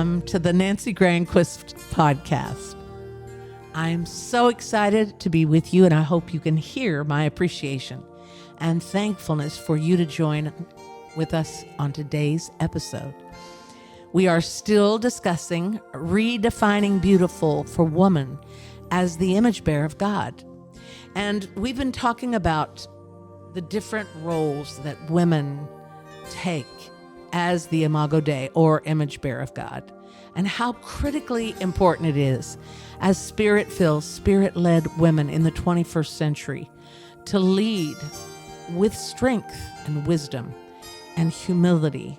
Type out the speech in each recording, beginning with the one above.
Welcome to the Nancy Grandquist podcast. I'm so excited to be with you, and I hope you can hear my appreciation and thankfulness for you to join with us on today's episode. We are still discussing redefining beautiful for woman as the image bearer of God. And we've been talking about the different roles that women take as the Imago Dei, or image bearer of God, and how critically important it is as spirit-filled, spirit-led women in the 21st century to lead with strength and wisdom and humility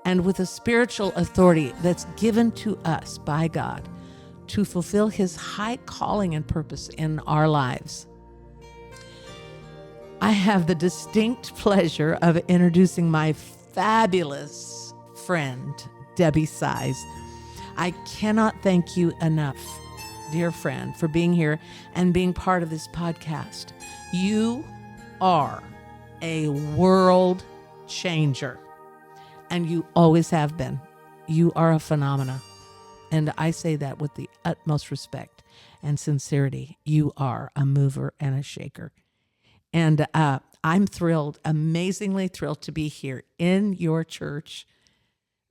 and with a spiritual authority that's given to us by God to fulfill His high calling and purpose in our lives. I have the distinct pleasure of introducing my fabulous friend, Debbie Saiz. I cannot thank you enough, dear friend, for being here and being part of this podcast. You are a world changer, and you always have been. You are a phenomenon, and I say that with the utmost respect and sincerity. You are a mover and a shaker. And I'm thrilled, amazingly thrilled to be here in your church.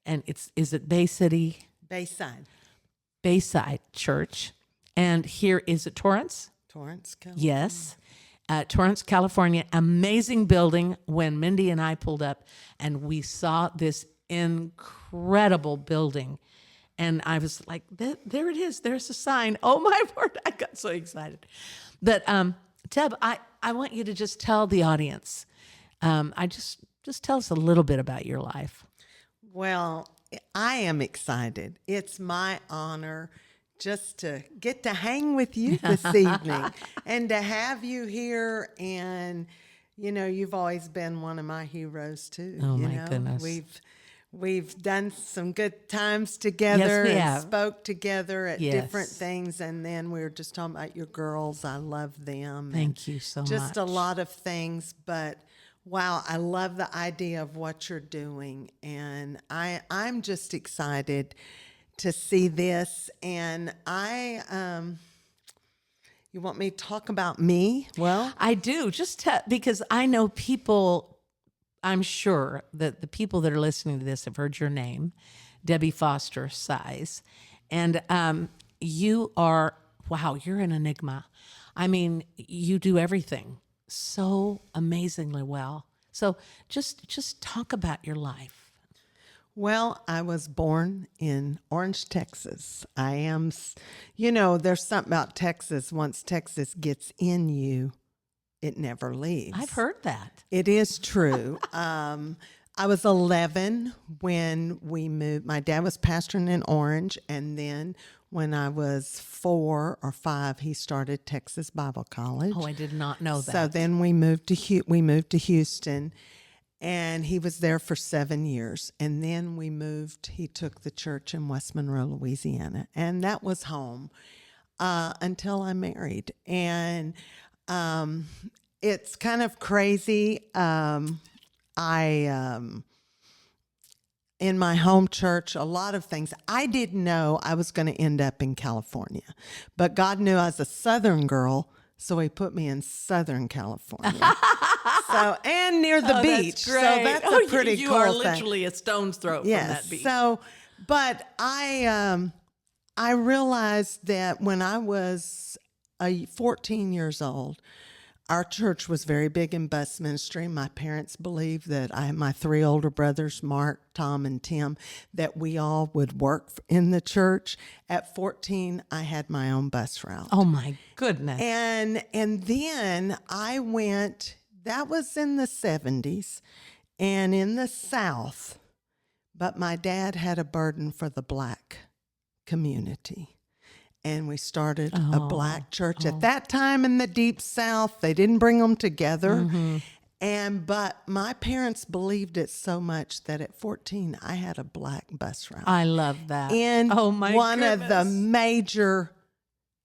And is it Bay City? Bayside Church. And here is it Torrance? Torrance, California. Yes. Torrance, California. Amazing building. When Mindy and I pulled up and we saw this incredible building. And I was like, there it is. There's a sign. Oh, my word. I got so excited. But Deb, I want you to just tell the audience, just tell us a little bit about your life. Well, I am excited. It's my honor just to get to hang with you this evening and to have you here. And, you know, you've always been one of my heroes too. Oh, my goodness. We've done some good times together. Yes, we and have. spoke together at Yes. different things. And then we were just talking about your girls. I love them. Thank you so much. Just a lot of things. But wow, I love the idea of what you're doing. And I'm just excited to see this. And you want me to talk about me? Well, I do, because I know people. I'm sure that the people that are listening to this have heard your name, Debbie Foster Saiz. And you are, wow, you're an enigma. I mean, you do everything so amazingly well. So just talk about your life. well, I was born in Orange, Texas. I am, you know, there's something about Texas. Once Texas gets in you, it never leaves. I've heard that. It is true. I was 11 when we moved. My dad was pastoring in Orange, and then when I was 4 or 5, he started Texas Bible College. Oh, I did not know that. So then we moved to Houston, and he was there for 7 years. And then we moved. He took the church in West Monroe, Louisiana, and that was home until I married. And it's kind of crazy. In my home church, a lot of things. I didn't know I was going to end up in California, but God knew I was a Southern girl, so He put me in Southern California. And near the beach. That's great. So that's a pretty you cool are thing. literally a stone's throw from that beach. So, but I realized that when I was 14 years old, our church was very big in bus ministry. My parents believed that my 3 older brothers, Mark, Tom, and Tim, that we all would work in the church. At 14, I had my own bus route. Oh, my goodness. And then I went, that was in the 70s, and in the South, but my dad had a burden for the Black community. And we started a Black church. At that time in the Deep South, they didn't bring them together. Mm-hmm. But my parents believed it so much that at 14, I had a Black bus route. I love that. In one of the major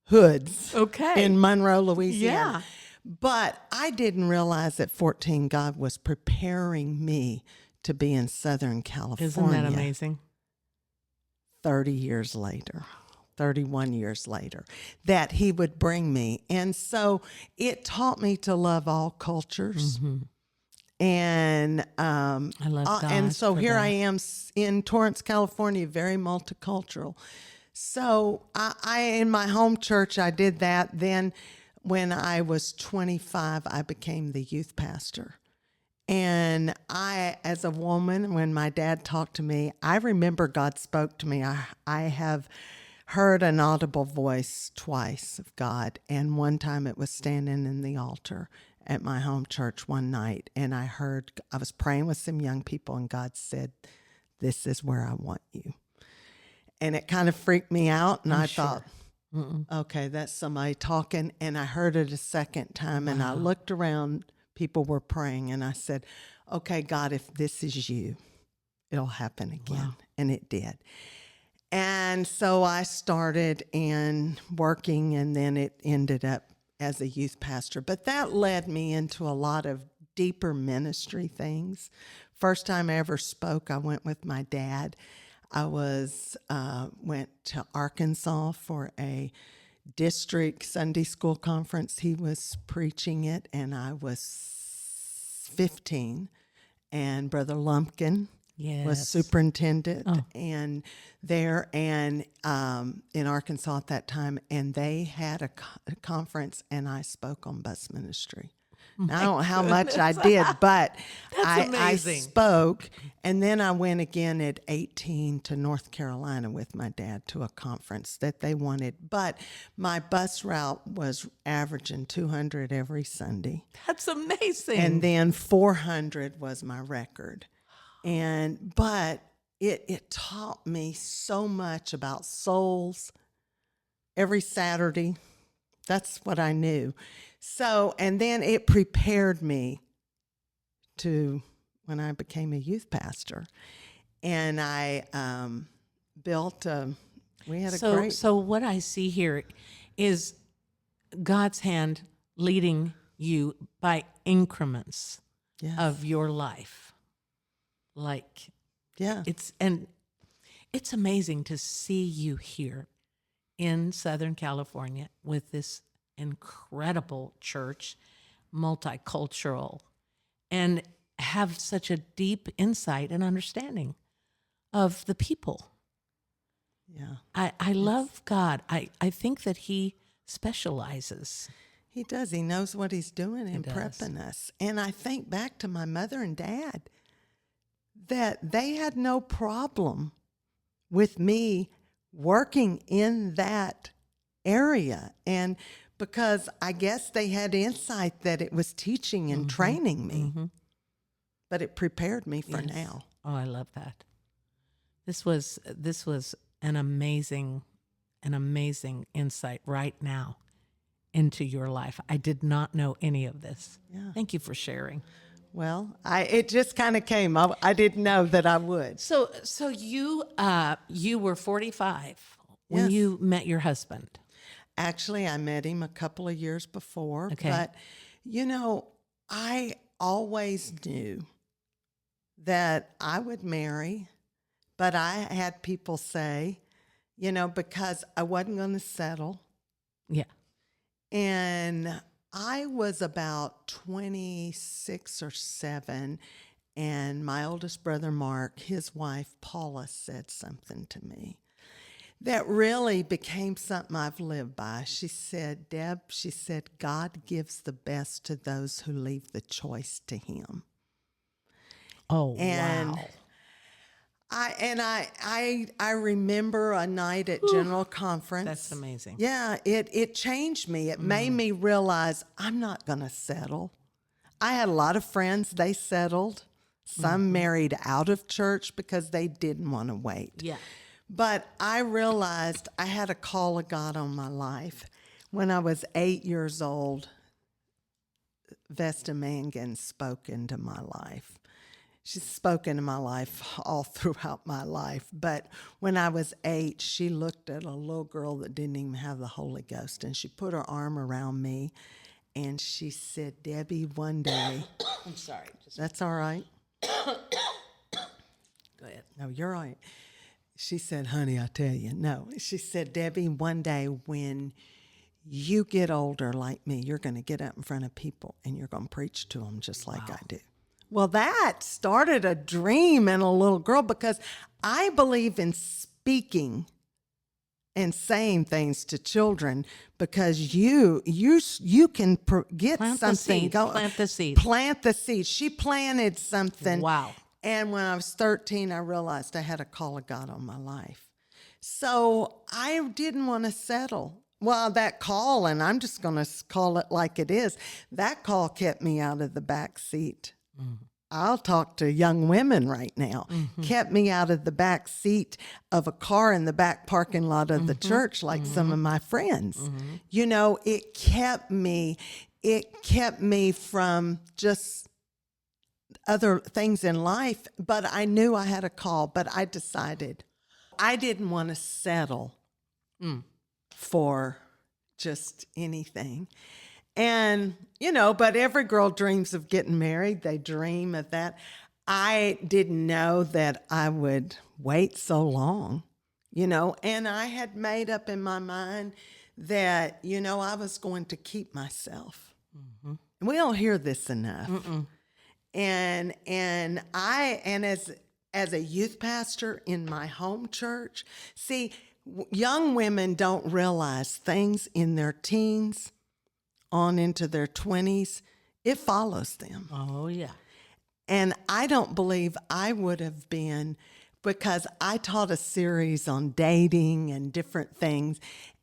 hoods in Monroe, Louisiana. Yeah. But I didn't realize at 14 God was preparing me to be in Southern California. Isn't that amazing? 30 years later, 31 years later, that he would bring me. And so it taught me to love all cultures. And I love God and so for here I that. am in Torrance, California, very multicultural. So I in my home church, I did that. Then when I was 25, I became the youth pastor. And I, as a woman, when my dad talked to me, I remember God spoke to me. I have heard an audible voice twice of God. And one time it was standing in the altar at my home church one night. And I was praying with some young people, and God said, "This is where I want you." And it kind of freaked me out. And I thought, okay, that's somebody talking. And I heard it a second time, and I looked around. People were praying, and I said, "Okay, God, if this is you, it'll happen again." Wow. And it did. And so I started working, and then it ended up as a youth pastor. But that led me into a lot of deeper ministry things. First time I ever spoke, I went with my dad. I went to Arkansas for a district Sunday school conference. He was preaching it, and I was 15. And Brother Lumpkin was superintendent and there and in Arkansas at that time. And they had a conference, and I spoke on bus ministry. Now, I don't know how much I did, but I spoke. And then I went again at 18 to North Carolina with my dad to a conference that they wanted. But my bus route was averaging 200 every Sunday. That's amazing. And then 400 was my record. But it taught me so much about souls every Saturday. That's what I knew. So, and then it prepared me to when I became a youth pastor. And I we had a great... So what I see here is God's hand leading you by increments of your life. Like, it's amazing to see you here in Southern California with this incredible church, multicultural, and have such a deep insight and understanding of the people. Yeah. I love God. I think that he specializes. He does. He knows what he's doing in prepping us. And I think back to my mother and dad, that they had no problem with me working in that area. And because I guess they had insight that it was teaching and training me, but it prepared me for now. Oh, I love that. This was an amazing insight right now into your life. I did not know any of this. Yeah. Thank you for sharing. Well, it just kind of came. I didn't know that I would. So you were 45 when you met your husband. Actually, I met him a couple of years before. Okay. But, I always knew that I would marry, but I had people say, because I wasn't going to settle. Yeah. And I was about 26 or 7, and my oldest brother, Mark, his wife, Paula, said something to me that really became something I've lived by. She said, "Deb," she said, "God gives the best to those who leave the choice to him." Oh, and wow. I remember a night at General Conference. That's amazing. Yeah, it changed me. It made me realize I'm not going to settle. I had a lot of friends, they settled. Some married out of church because they didn't want to wait. Yeah. But I realized I had a call of God on my life. When I was 8 years old, Vesta Mangan spoke into my life. She's spoken in my life all throughout my life. But when I was 8, she looked at a little girl that didn't even have the Holy Ghost, and she put her arm around me, and she said, "Debbie, one day..." I'm sorry. That's all right. Go ahead. No, you're right. She said, honey, I tell you, no. She said, Debbie, one day when you get older like me, you're going to get up in front of people and you're going to preach to them just like I do. Well, that started a dream in a little girl because I believe in speaking and saying things to children because you can get Plant the something seed. going. Plant the seed. Plant the seed. She planted something. Wow. And when I was 13, I realized I had a call of God on my life. So I didn't want to settle. Well, that call, and I'm just going to call it like it is, that call kept me out of the back seat. Mm-hmm. I'll talk to young women right now. Mm-hmm. Kept me out of the back seat of a car in the back parking lot of the church, like some of my friends. Mm-hmm. You know, it kept me from just other things in life, but I knew I had a call, but I decided I didn't want to settle for just anything. And, you know, but every girl dreams of getting married. They dream of that. I didn't know that I would wait so long, you know, and I had made up in my mind that, you know, I was going to keep myself. Mm-hmm. And we don't hear this enough. Mm-mm. And as a youth pastor in my home church, see, young women don't realize things in their teens on into their 20s, it follows them. Oh, yeah. And I don't believe I would have been, because I taught a series on dating and different things,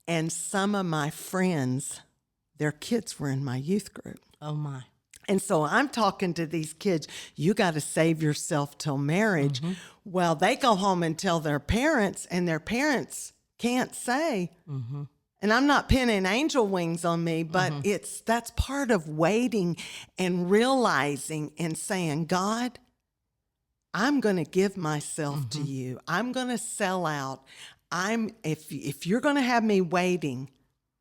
and some of my friends, their kids were in my youth group. Oh, my. And so I'm talking to these kids, you got to save yourself till marriage. Mm-hmm. Well, they go home and tell their parents, and their parents can't say, mm-hmm. And I'm not pinning angel wings on me, but mm-hmm. That's part of waiting and realizing and saying, God, I'm going to give myself mm-hmm. to you. I'm going to sell out. If you're going to have me waiting,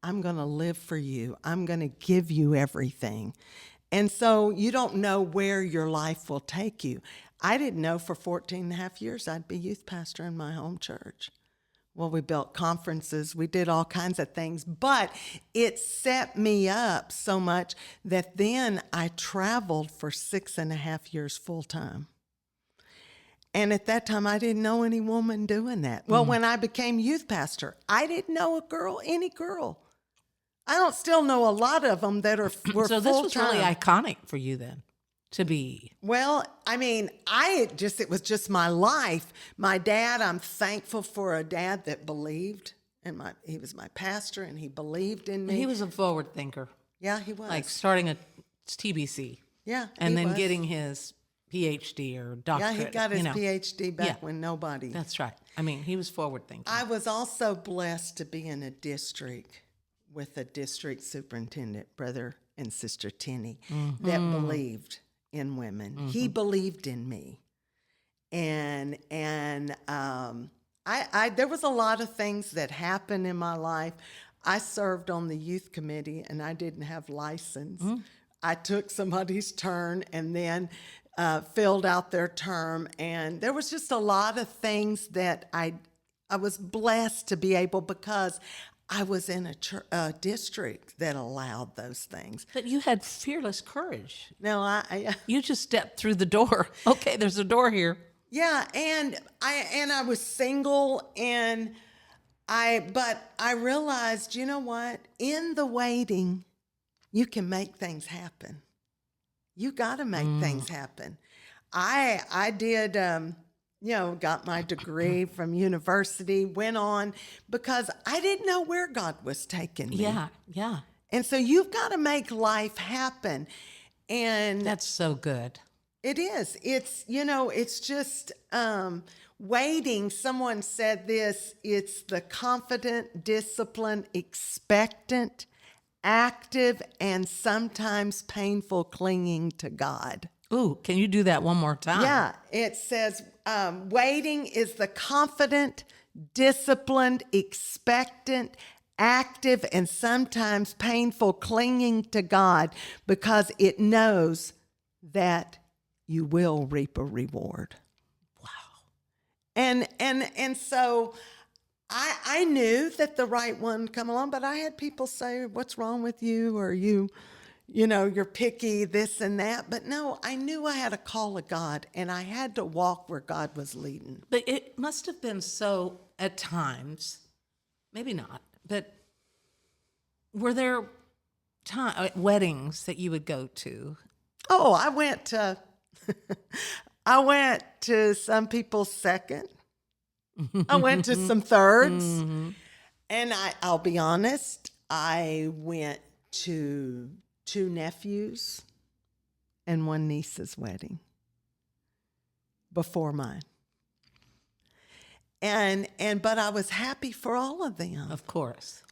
I'm going to live for you. I'm going to give you everything. And so you don't know where your life will take you. I didn't know for 14 and a half years I'd be youth pastor in my home church. Well, we built conferences, we did all kinds of things, but it set me up so much that then I traveled for 6.5 years full time. And at that time, I didn't know any woman doing that. Well, when I became youth pastor, I didn't know any girl. I don't still know a lot of them that were so full-time. This was really iconic for you then to be. Well, I mean, it was just my life. My dad, I'm thankful for a dad that believed, and he was my pastor, and he believed in me. He was a forward thinker. Yeah, he was. Like starting a TBC. Yeah, and then getting his PhD or doctorate. Yeah, he got his PhD back when nobody. That's right. I mean, he was forward thinking. I was also blessed to be in a district with a district superintendent, Brother and Sister Tenney, mm-hmm. that believed in women. Mm-hmm. He believed in me. And I there was a lot of things that happened in my life. I served on the youth committee and I didn't have license. Mm-hmm. I took somebody's turn and then filled out their term. And there was just a lot of things that I was blessed to be able, because I was in a district that allowed those things. But you had fearless courage. No, you just stepped through the door. Okay, there's a door here. Yeah, and I was single, but I realized, you know what? In the waiting, you can make things happen. You got to make things happen. I did. Got my degree from university, went on, because I didn't know where God was taking me. Yeah. And so you've got to make life happen. And that's so good. It is. It's just waiting. Someone said this, it's the confident, disciplined, expectant, active, and sometimes painful clinging to God. Ooh, can you do that one more time? Yeah, it says waiting is the confident, disciplined, expectant, active, and sometimes painful clinging to God, because it knows that you will reap a reward. Wow. And so I knew that the right one would come along, but I had people say, "What's wrong with you?" Or you're picky, this and that. But no, I knew I had a call of God, and I had to walk where God was leading. But it must have been so at times, maybe not, but were there weddings that you would go to? Oh, I went to I went to some people's second. I went to some thirds. And I'll be honest, I went to 2 nephews and 1 niece's wedding before mine. But I was happy for all of them. Of course.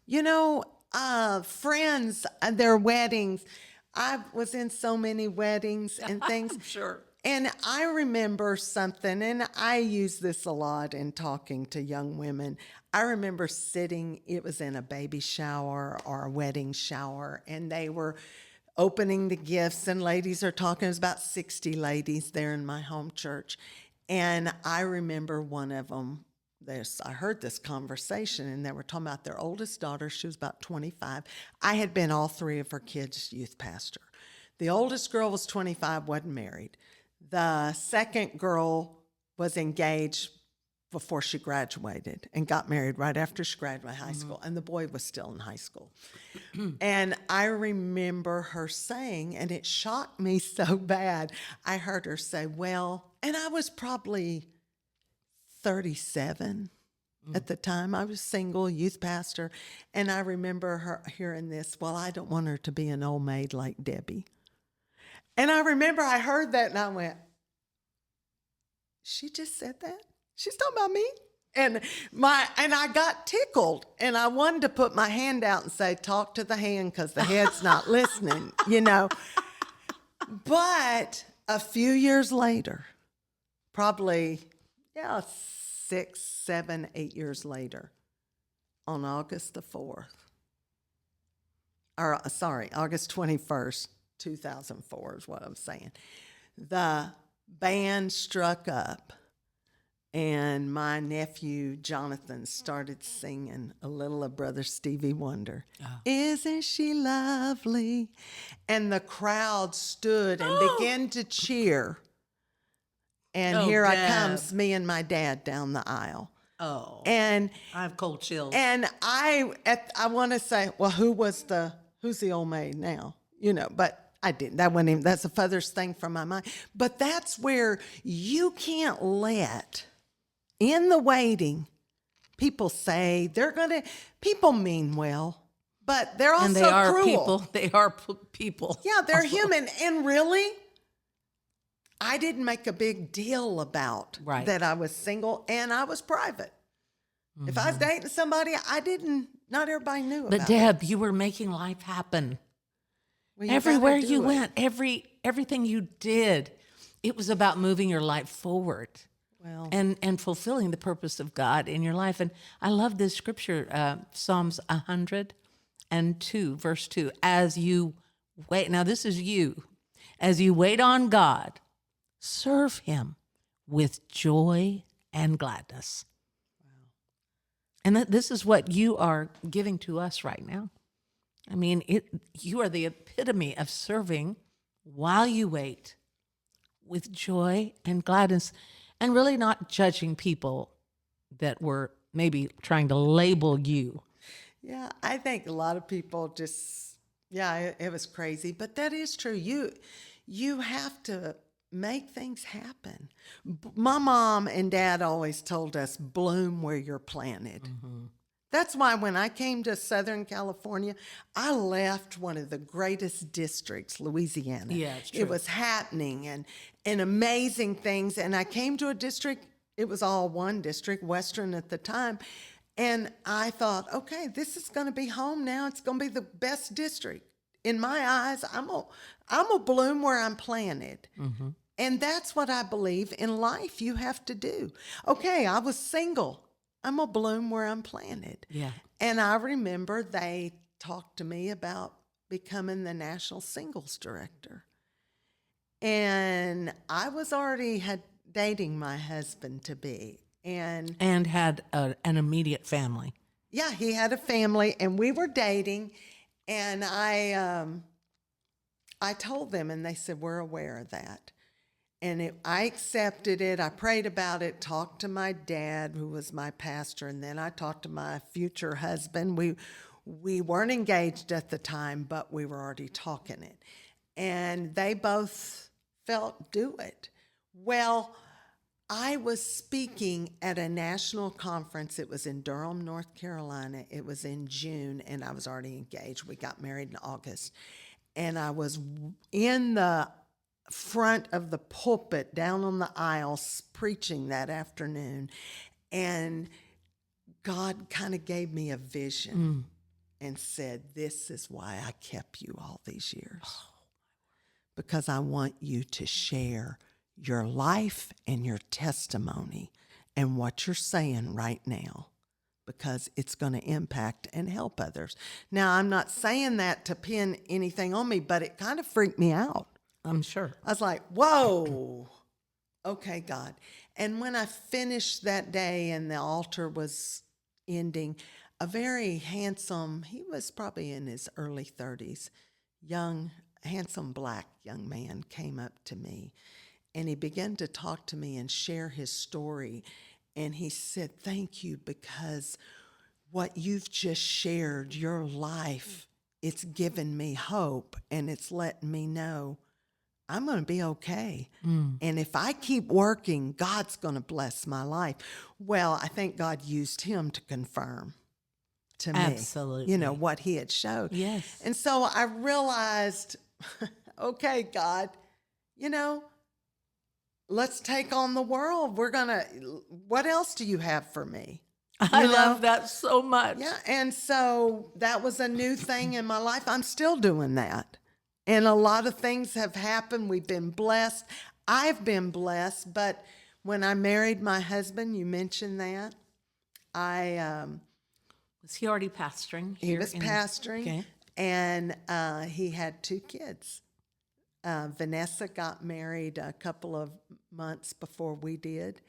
Friends, their weddings. I was in so many weddings and things. I'm sure. And I remember something, and I use this a lot in talking to young women. I remember sitting, it was in a baby shower or a wedding shower, and they were opening the gifts, and ladies are talking. It was about 60 ladies there in my home church. And I remember one of them, I heard this conversation, and they were talking about their oldest daughter. She was about 25. I had been all 3 of her kids' youth pastor. The oldest girl was 25, wasn't married. The second girl was engaged before she graduated and got married right after she graduated high school, and the boy was still in high school. And I remember her saying, and it shocked me so bad, I heard her say, well, and I was probably 37 at the time. I was single, youth pastor, and I remember her hearing this, well, I don't want her to be an old maid like Debbie. And I remember I heard that and I went, she just said that? She's talking about me? And I got tickled, and I wanted to put my hand out and say, talk to the hand, because the head's not listening, But a few years later, probably 6, 7, 8 years later, on August the 4th, August 21st, 2004 is what I'm saying. The band struck up, and my nephew Jonathan started singing a little of Brother Stevie Wonder. Oh. Isn't she lovely? And the crowd stood and began to cheer. And here Deb. I comes, me and my dad down the aisle. Oh, and I have cold chills. And I want to say, well, who's the old maid now? But I didn't. That's the furthest thing from my mind. But that's where you can't let, in the waiting, people say people mean well, but they're also cruel. People. They are people. Yeah, they're human. And really, I didn't make a big deal about that I was single, and I was private. Mm-hmm. If I was dating somebody, not everybody knew about it. But Deb, you were making life happen. Well, everywhere you went, everything you did, it was about moving your life forward, and fulfilling the purpose of God in your life. And I love this scripture, Psalms 102, verse 2. As you wait, now this is you, as you wait on God, serve Him with joy and gladness. Wow! And this is what you are giving to us right now. I mean, you are the epitome of serving while you wait with joy and gladness, and really not judging people that were maybe trying to label you. Yeah, I think a lot of people it was crazy, but that is true. You have to make things happen. My mom and dad always told us, bloom where you're planted. Mm-hmm. That's why when I came to Southern California, I left one of the greatest districts, Louisiana. Yeah, it's true. It was happening and amazing things. And I came to a district, it was all one district, Western at the time. And I thought, okay, this is going to be home now. It's going to be the best district. In my eyes, I'm gonna bloom where I'm planted. Mm-hmm. And that's what I believe in life you have to do. Okay, I was single. I'm going to bloom where I'm planted. Yeah. And I remember they talked to me about becoming the National Singles Director. And I was already dating my husband-to-be. And had an immediate family. Yeah, he had a family, and we were dating, and I told them, and they said, we're aware of that. And I accepted it. I prayed about it, talked to my dad, who was my pastor, and then I talked to my future husband. We weren't engaged at the time, but we were already talking it. And they both felt, do it. Well, I was speaking at a national conference. It was in Durham, North Carolina. It was in June, and I was already engaged. We got married in August. And I was in the front of the pulpit down on the aisles preaching that afternoon. And God kind of gave me a vision and said, this is why I kept you all these years. Because I want you to share your life and your testimony and what you're saying right now, because it's going to impact and help others. Now, I'm not saying that to pin anything on me, but it kind of freaked me out. I'm sure. I was like, whoa, okay, God. And when I finished that day and the altar was ending, a very handsome, he was probably in his early 30s, young, handsome black young man came up to me, and he began to talk to me and share his story. And he said, thank you, because what you've just shared, your life, it's given me hope, and it's letting me know I'm going to be okay. And if I keep working, God's going to bless my life. Well, I think God used him to confirm to me, Absolutely. what he had showed. Yes. And so I realized, okay, God, let's take on the world. What else do you have for me? I love that so much. Yeah. And so that was a new thing in my life. I'm still doing that. And a lot of things have happened. We've been blessed. I've been blessed. But when I married my husband, you mentioned that, Was he already pastoring? He was pastoring. Okay. And he had 2 kids. Vanessa got married a couple of months before we did.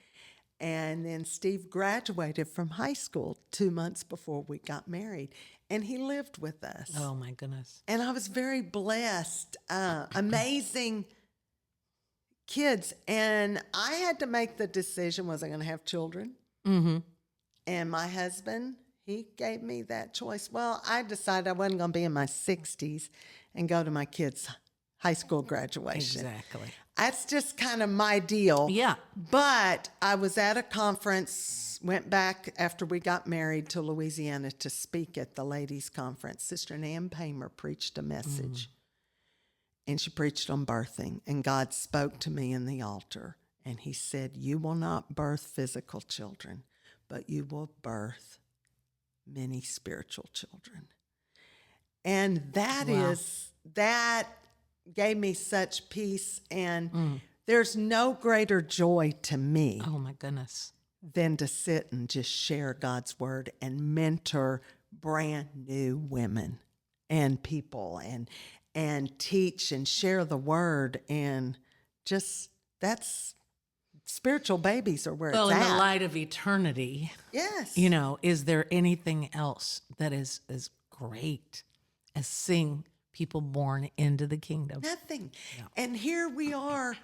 And then Steve graduated from high school 2 months before we got married. And he lived with us. Oh, my goodness. And I was very blessed. Amazing kids. And I had to make the decision, was I going to have children? Mm-hmm. And my husband, he gave me that choice. Well, I decided I wasn't going to be in my 60s and go to my kids' high school graduation. Exactly. That's just kind of my deal. Yeah. But I was at a conference, went back after we got married to Louisiana to speak at the ladies' conference. Sister Nan Paymer preached a message, and she preached on birthing. And God spoke to me in the altar, and he said, you will not birth physical children, but you will birth many spiritual children. And that gave me such peace, and there's no greater joy to me Oh, my goodness. than to sit and just share God's word and mentor brand new women and people and teach and share the word, and just that's spiritual babies are where Well, it's in at. the light of eternity, Yes. is there anything else that is as great as seeing people born into the kingdom? Nothing. Yeah. And here we are.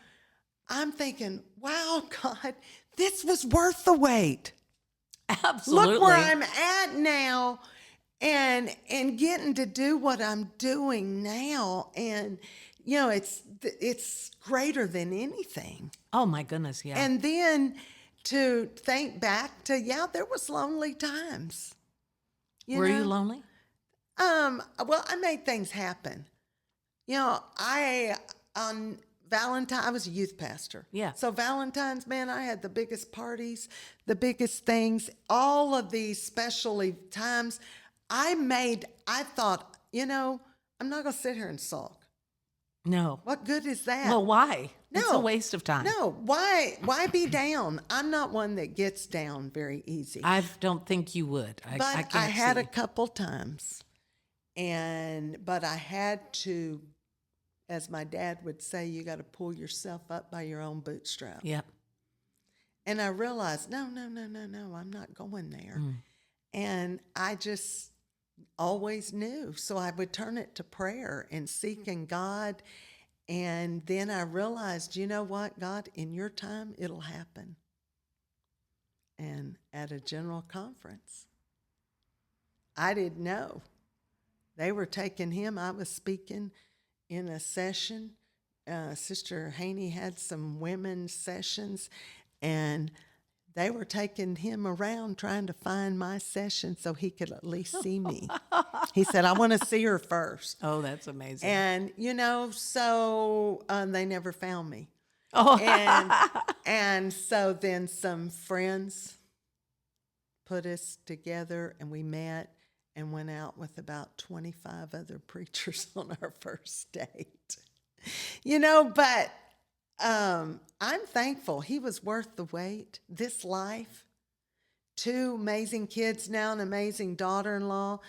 I'm thinking, wow, God, this was worth the wait. Absolutely. Look where I'm at now, and getting to do what I'm doing now. And, it's greater than anything. Oh, my goodness, yeah. And then to think back to, there was lonely times. Were you lonely? Well, I made things happen. On Valentine, I was a youth pastor. Yeah. So Valentine's, man, I had the biggest parties, the biggest things, all of these special times. I thought, I'm not going to sit here and sulk. No. What good is that? Well, why? No. It's a waste of time. No, why be down? I'm not one that gets down very easy. I don't think you would. But I had a couple times. But I had to, as my dad would say, you got to pull yourself up by your own bootstrap. Yep. And I realized, no, I'm not going there. And I just always knew. So I would turn it to prayer and seeking God. And then I realized, you know what, God, in your time, it'll happen. And at a general conference, I didn't know. They were taking him. I was speaking in a session. Sister Haney had some women's sessions, and they were taking him around trying to find my session so he could at least see me. He said, I want to see her first. Oh, that's amazing. And, so they never found me. Oh, And so then some friends put us together, and we met and went out with about 25 other preachers on our first date. But I'm thankful. He was worth the wait. This life, 2 amazing kids now, an amazing daughter-in-law,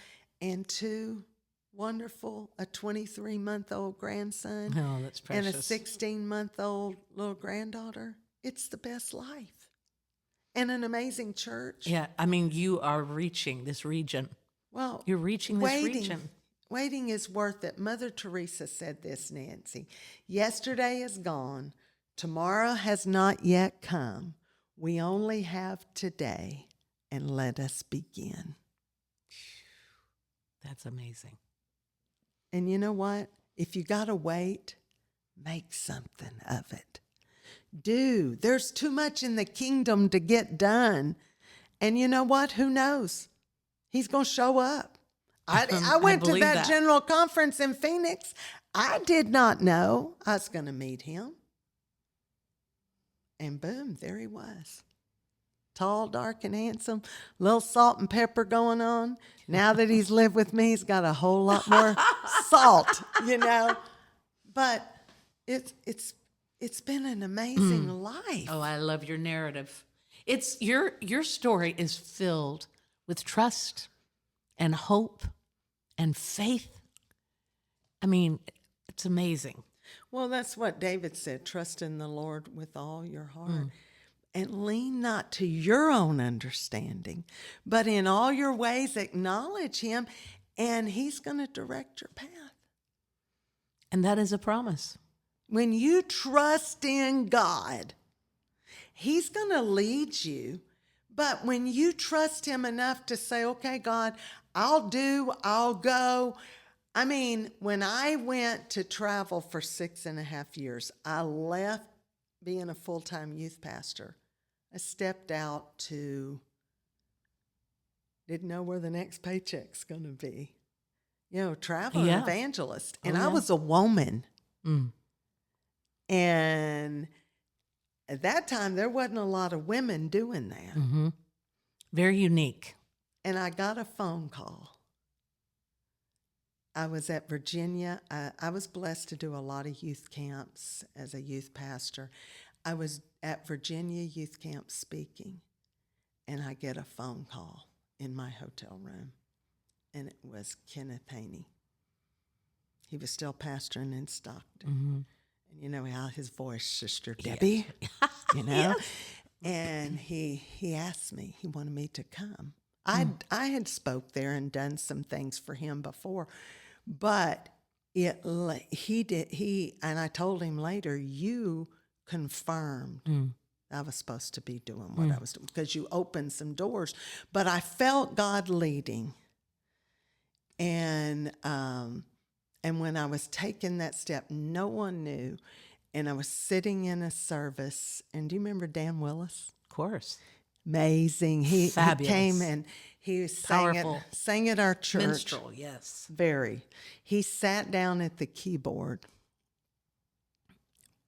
and 2 wonderful, a 23-month-old grandson. oh, that's And a precious. 16-month-old little granddaughter. It's the best life. And an amazing church. Yeah, I mean, you are reaching this region. Well, You're reaching this region. Waiting is worth it. Mother Teresa said this, Nancy. Yesterday is gone. Tomorrow has not yet come. We only have today, and let us begin. That's amazing. And you know what? If you got to wait, make something of it. There's too much in the kingdom to get done. And you know what? Who knows? He's going to show up. I went to that general conference in Phoenix. I did not know I was going to meet him. And boom, there he was. Tall, dark, and handsome. Little salt and pepper going on. Now that he's lived with me, he's got a whole lot more salt, But it's been an amazing life. Oh, I love your narrative. It's your story is filled with trust and hope and faith. I mean, it's amazing. Well, that's what David said. Trust in the Lord with all your heart. And lean not to your own understanding, but in all your ways acknowledge him, and he's going to direct your path. And that is a promise. When you trust in God, he's going to lead you. But when you trust him enough to say, okay, God, I'll go. I mean, when I went to travel for 6.5 years, I left being a full-time youth pastor. I stepped out didn't know where the next paycheck's going to be. Traveling evangelist. And I was a woman. And at that time, there wasn't a lot of women doing that. Mm-hmm. Very unique. And I got a phone call. I was at Virginia. I was blessed to do a lot of youth camps as a youth pastor. I was at Virginia youth camp speaking, and I get a phone call in my hotel room, and it was Kenneth Haney. He was still pastoring in Stockton. Mm-hmm. And you know how his voice, Sister Debbie, Yes. And he asked me, he wanted me to come. I had spoke there and done some things for him before, but he did, and I told him later, you confirmed I was supposed to be doing what I was doing because you opened some doors. But I felt God leading. And when I was taking that step, no one knew. And I was sitting in a service. And do you remember Dan Willis? Of course. Amazing. He came and he sang at our church. Minstrel, yes. Very. He sat down at the keyboard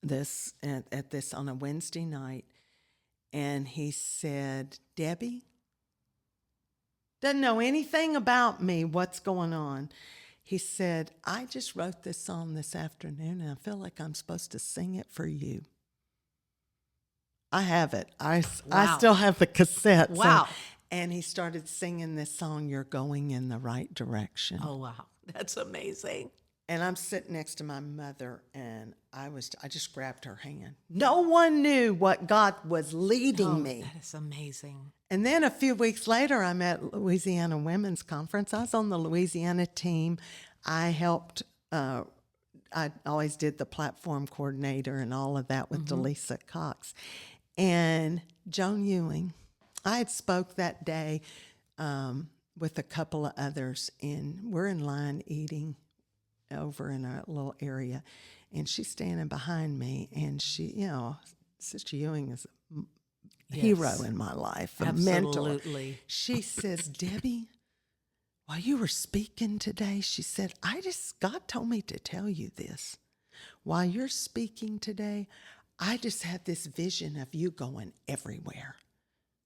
at this on a Wednesday night, and he said, Debbie, doesn't know anything about me, what's going on. He said, I just wrote this song this afternoon, and I feel like I'm supposed to sing it for you. I have it. I still have the cassette. Wow. So, and he started singing this song, You're Going in the Right Direction. Oh, wow. That's amazing. And I'm sitting next to my mother, and I just grabbed her hand. No one knew what God was leading me. That is amazing. And then a few weeks later, I'm at Louisiana Women's Conference. I was on the Louisiana team. I helped, I always did the platform coordinator and all of that with Delisa Cox. And Joan Ewing, I had spoke that day with a couple of others, and we're in line eating over in a little area, and she's standing behind me, and she, Sister Ewing is a hero in my life, a mentor. Absolutely. She says, Debbie, while you were speaking today, she said, God told me to tell you this. While you're speaking today, I just had this vision of you going everywhere,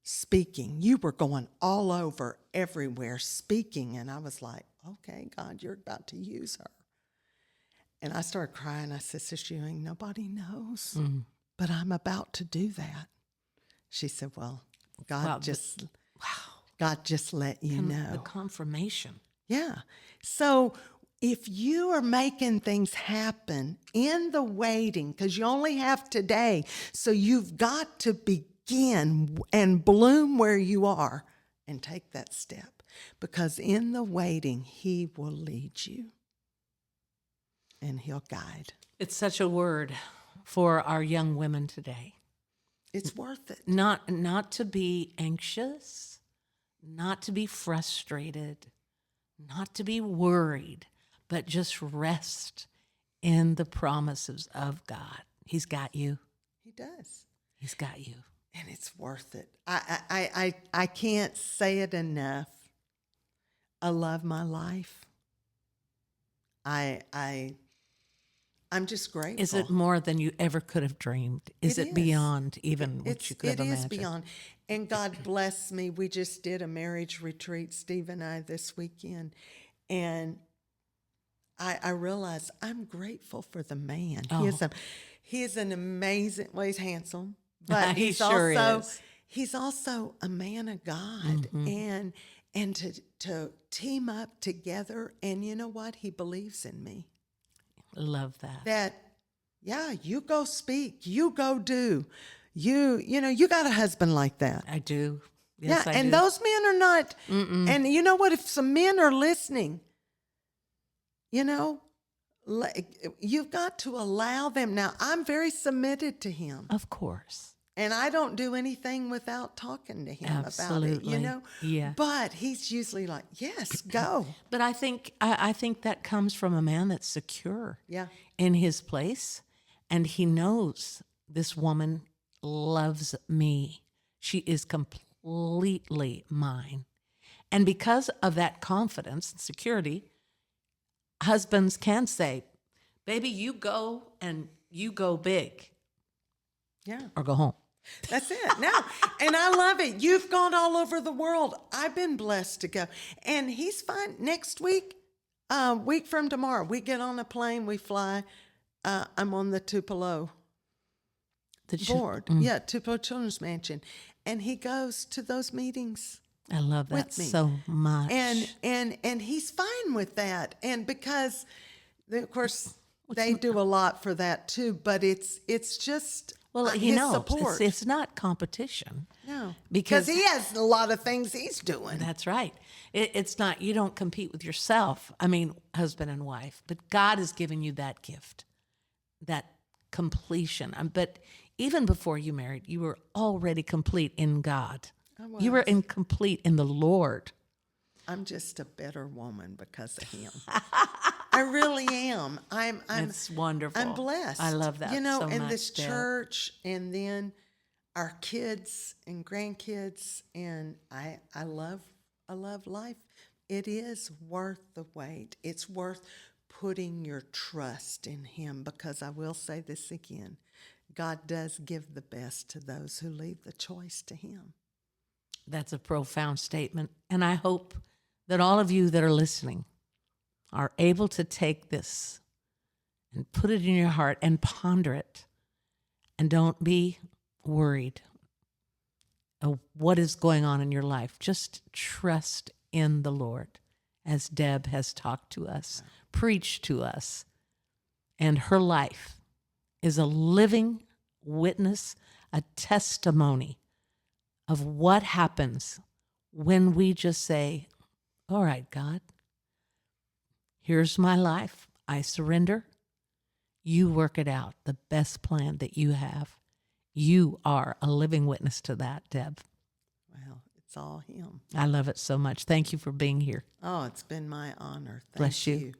speaking. You were going all over, everywhere, speaking. And I was like, okay, God, you're about to use her. And I started crying. I said, Sister Ewing, nobody knows, but I'm about to do that. She said, well, God just let you know. The confirmation. Yeah. So if you are making things happen in the waiting, because you only have today, so you've got to begin and bloom where you are and take that step, because in the waiting, He will lead you and He'll guide. It's such a word for our young women today. It's worth it. Not to be anxious, not to be frustrated, not to be worried, but just rest in the promises of God. He's got you. He does. He's got you. And it's worth it. I can't say it enough. I love my life. I'm just grateful. Is it more than you ever could have dreamed? Is it beyond even what you could have imagined? It is beyond. And God bless me. We just did a marriage retreat, Steve and I, this weekend. And I realized I'm grateful for the man. Oh. He is an amazing, well, he's handsome, but He sure is. He's also a man of God. And to team up together, and you know what? He believes in me. Love that. That, you go speak, you go do. You got a husband like that. I do. Yes, I and do. those men are not. And you know what? If some men are listening, you've got to allow them. Now, I'm very submitted to him. Of course. And I don't do anything without talking to him about it, Yeah. But he's usually like, yes, go. But I think that comes from a man that's secure in his place, and he knows this woman loves me. She is completely mine. And because of that confidence and security, husbands can say, baby, you go and you go big. Yeah. Or go home. That's it. Now, and I love it. You've gone all over the world. I've been blessed to go. And he's fine. Next week, week from tomorrow, we get on a plane, we fly. I'm on the Tupelo board. Yeah, Tupelo Children's Mansion. And he goes to those meetings. I love that so much. And he's fine with that. And because, of course, they do a lot for that too, but it's just... Well, his support. It's not competition. No. Because he has a lot of things he's doing. That's right. It's not, you don't compete with yourself. I mean, husband and wife. But God has given you that gift, that completion. But even before you married, you were already complete in God. You were complete in the Lord. I'm just a better woman because of him. I really am. It's wonderful. I'm blessed. I love that so much. And this church, and then our kids and grandkids, and I love life. It is worth the wait. It's worth putting your trust in Him, because I will say this again, God does give the best to those who leave the choice to Him. That's a profound statement, and I hope that all of you that are listening are able to take this and put it in your heart and ponder it. And don't be worried of what is going on in your life. Just trust in the Lord as Deb has talked to us, preached to us. And her life is a living witness, a testimony of what happens when we just say, all right, God, here's my life. I surrender. You work it out, the best plan that you have. You are a living witness to that, Deb. Well, it's all him. I love it so much. Thank you for being here. Oh, it's been my honor. Thank Bless you. you.